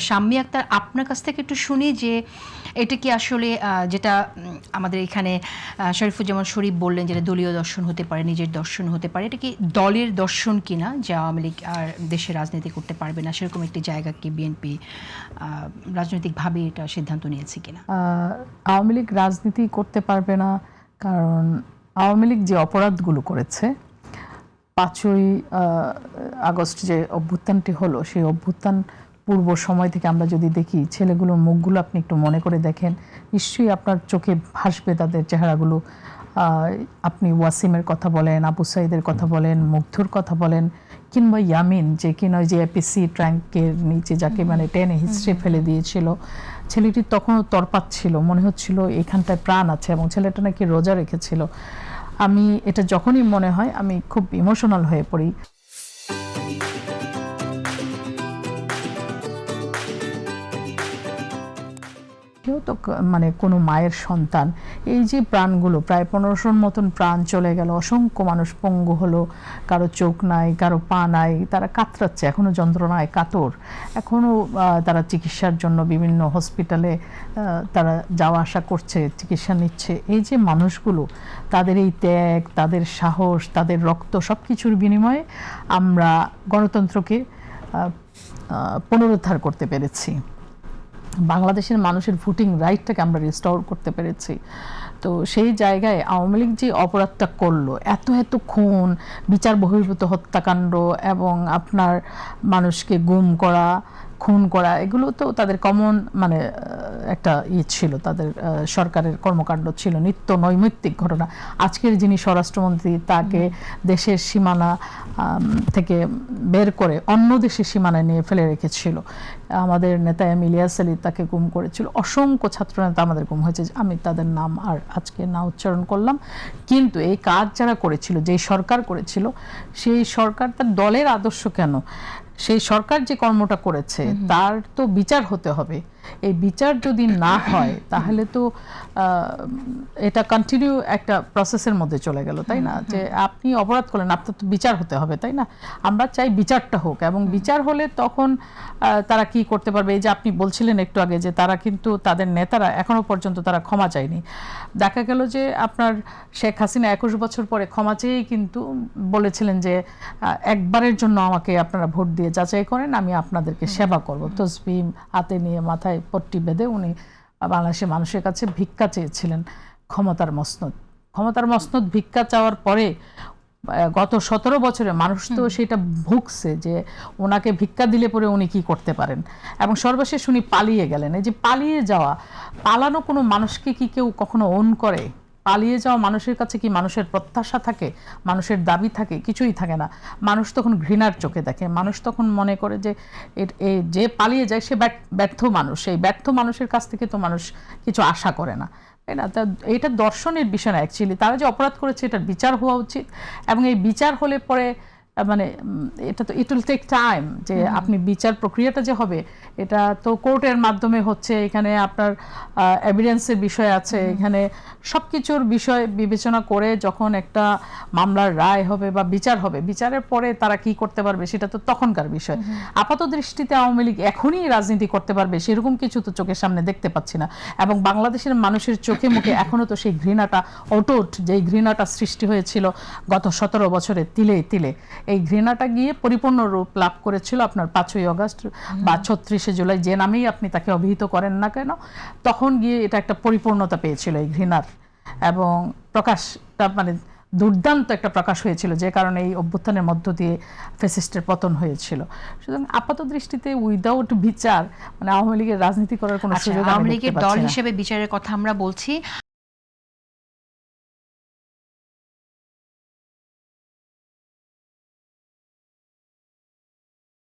শাম্মী আক্তার, আপনার কাছ থেকে একটু শুনি যে এটা কি আসলে যেটা আমাদের এখানে শরীফুজ্জামান শরীফ বললেন, যেটা দলীয় দর্শন হতে পারে, নিজের দর্শন হতে পারে, এটা কি দলের দর্শন কিনা যে আওয়ামী লীগ আর দেশে রাজনীতি করতে পারবে না, সেরকম একটি জায়গা কি বিএনপি রাজনৈতিকভাবে এটা সিদ্ধান্ত নিয়েছে কিনা? আওয়ামী লীগ রাজনীতি করতে পারবে না, কারণ আওয়ামী লীগ যে অপরাধগুলো করেছে, 5ই আগস্ট যে অভ্যুত্থানটি হলো, সেই অভ্যুত্থান পূর্ব সময় থেকে আমরা যদি দেখি, ছেলেগুলোর মুখগুলো আপনি একটু মনে করে দেখেন, নিশ্চয়ই আপনার চোখে ভাসবে তাদের চেহারাগুলো। আপনি ওয়াসিমের কথা বলেন, আবু সাইদের কথা বলেন, মুগ্ধর কথা বলেন, কিংবা ইয়ামিন, যে কিনা ওই যে এপিসি ট্র্যাঙ্কের নিচে যাকে মানে টেনে হিস্ট্রি ফেলে দিয়েছিল, ছেলেটি তখনও তরপাচ্ছিল, মনে হচ্ছিল এখানটায় প্রাণ আছে, এবং ছেলেটা নাকি রোজা রেখেছিল। আমি এটা যখনই মনে হয় আমি খুব ইমোশনাল হয়ে পড়ি। কেউ তো মানে কোনো মায়ের সন্তান, এই যে প্রাণগুলো, প্রায় 1500-র মতন প্রাণ চলে গেল, অসংখ্য মানুষ পঙ্গু হলো, কারো চোখ নাই, কারো পা নাই, তারা কাতরাচ্ছে, এখনও যন্ত্রণায় কাতর, এখনও তারা চিকিৎসার জন্য বিভিন্ন হসপিটালে তারা যাওয়া আসা করছে, চিকিৎসা নিচ্ছে। এই যে মানুষগুলো, তাদের এই ত্যাগ, তাদের সাহস, তাদের রক্ত, সব কিছুর বিনিময়ে আমরা গণতন্ত্রকে পুনরুদ্ধার করতে পেরেছি, বাংলাদেশের মানুষের ভোটিং রাইটটাকে আমরা রিস্টোর করতে পেরেছি। তো সেই জায়গায় আওয়ামী লীগ যে অপরাধটা করলো, এত এত খুন, বিচার বহির্ভূত হত্যাকাণ্ড এবং আপনার মানুষকে গুম করা, খুন করা, এগুলো তো তাদের কমন মানে একটা ছিল, তাদের সরকারের কর্মকাণ্ড ছিল, নিত্য নৈমিত্তিক ঘটনা। আজকের যিনি স্বরাষ্ট্রমন্ত্রী, তাকে দেশের সীমানা থেকে বের করে অন্য দেশের সীমানায় নিয়ে ফেলে রেখেছিল। আমাদের নেতা ইলিয়াস আলী, তাকে গুম করেছিল। অসংখ্য ছাত্রনেতা আমাদের গুম হয়েছে, আমি তাদের নাম আর আজকে না উচ্চারণ করলাম। কিন্তু এই কাজ যারা করেছিল, যেই সরকার করেছিল, সেই সরকার তার দলের আদর্শ কেন, সেই সরকার যে কর্মটা করেছে তার তো বিচার হতে হবে। এই বিচার যদি না হয় তাহলে তো এটা কন্টিনিউ একটা প্রসেসের মধ্যে চলে গেল, তাই না? যে আপনি অপরাধ করলেন, আপনার তো বিচার হতে হবে, তাই না? আমরা চাই বিচারটা হোক, এবং বিচার হলে তখন তারা কি করতে পারবে। এই যে আপনি বলছিলেন একটু আগে যে তারা কিন্তু, তাদের নেতারা এখনো পর্যন্ত তারা ক্ষমা চায়নি। দেখা গেল যে আপনার শেখ হাসিনা 21 বছর পরে ক্ষমা চেয়েই কিন্তু বলেছিলেন যে একবারের জন্য আমাকে আপনারা ভোট দিয়ে যাচাই করেন, আমি আপনাদেরকে সেবা করব। তসবিহ হাতে নিয়ে, মাথায় পট্টি বেঁধে উনি বাংলাদেশের মানুষের কাছে ভিক্ষা চেয়েছিলেন, ক্ষমতার মসনদ ভিক্ষা চাওয়ার পরে গত 17 বছরে মানুষ তো সেটা ভুগছে যে ওনাকে ভিক্ষা দিলে পরে উনি কি করতে পারেন, এবং সর্বশেষ উনি পালিয়ে গেলেন। এই যে পালিয়ে যাওয়া, পালানো কোনো মানুষকে কি কেউ কখনো ওন করে? পালিয়ে যাওয়া মানুষের কাছে কি মানুষের প্রত্যাশা থাকে, মানুষের দাবি থাকে? কিছুই থাকে না। মানুষ তখন ঘৃণার চোখে দেখে, মানুষ তখন মনে করে যে যে পালিয়ে যায় সে ব্যর্থ মানুষ, এই ব্যর্থ মানুষের কাছ থেকে তো মানুষ কিছু আশা করে না, তাই না? তা এইটা দর্শনের বিষয় না, অ্যাকচুয়ালি তারা যে অপরাধ করেছে এটার বিচার হওয়া উচিত, এবং এই বিচার হলে পরে মানে এটা তো ইট উইল টেক টাইম, যে আপনি বিচার প্রক্রিয়াটা যে হবে এটা তো কোর্টের মাধ্যমে হচ্ছে, এখানে আপনার এভিডেন্সের বিষয় আছে, এখানে সব কিছুর বিষয় বিবেচনা করে যখন একটা মামলার রায় হবে বা বিচার হবে, বিচারের পরে তারা কি করতে পারবে সেটা তো তখনকার বিষয়। আপাত দৃষ্টিতে আওয়ামী লীগ এখনই রাজনীতি করতে পারবে সেরকম কিছু তো চোখের সামনে দেখতে পাচ্ছি না, এবং বাংলাদেশের মানুষের চোখে মুখে এখনো তো সেই ঘৃণাটা অটুট, যেই ঘৃণাটা সৃষ্টি হয়েছিল গত 17 বছরে তিলে তিলে, এই ঘৃণাটা গিয়ে পরিপূর্ণ রূপ লাভ করেছিল আপনার 5ই আগস্ট বা 36শে জুলাই, যে নামেই আপনি তাকে অভিহিত করেন না কেন, তখন গিয়ে এটা একটা পরিপূর্ণতা পেয়েছিল এই ঘৃণার, এবং প্রকাশটা মানে দুর্দান্ত একটা প্রকাশ হয়েছিল, যে কারণে এই অভ্যুত্থানের মধ্য দিয়ে ফ্যাসিস্টের পতন হয়েছিল। সুতরাং আপাত দৃষ্টিতে উইদাউট বিচার মানে আওয়ামী লীগের রাজনীতি করার কোনো সুযোগ, আওয়ামী লীগের দল হিসেবে বিচারের কথা আমরা বলছি।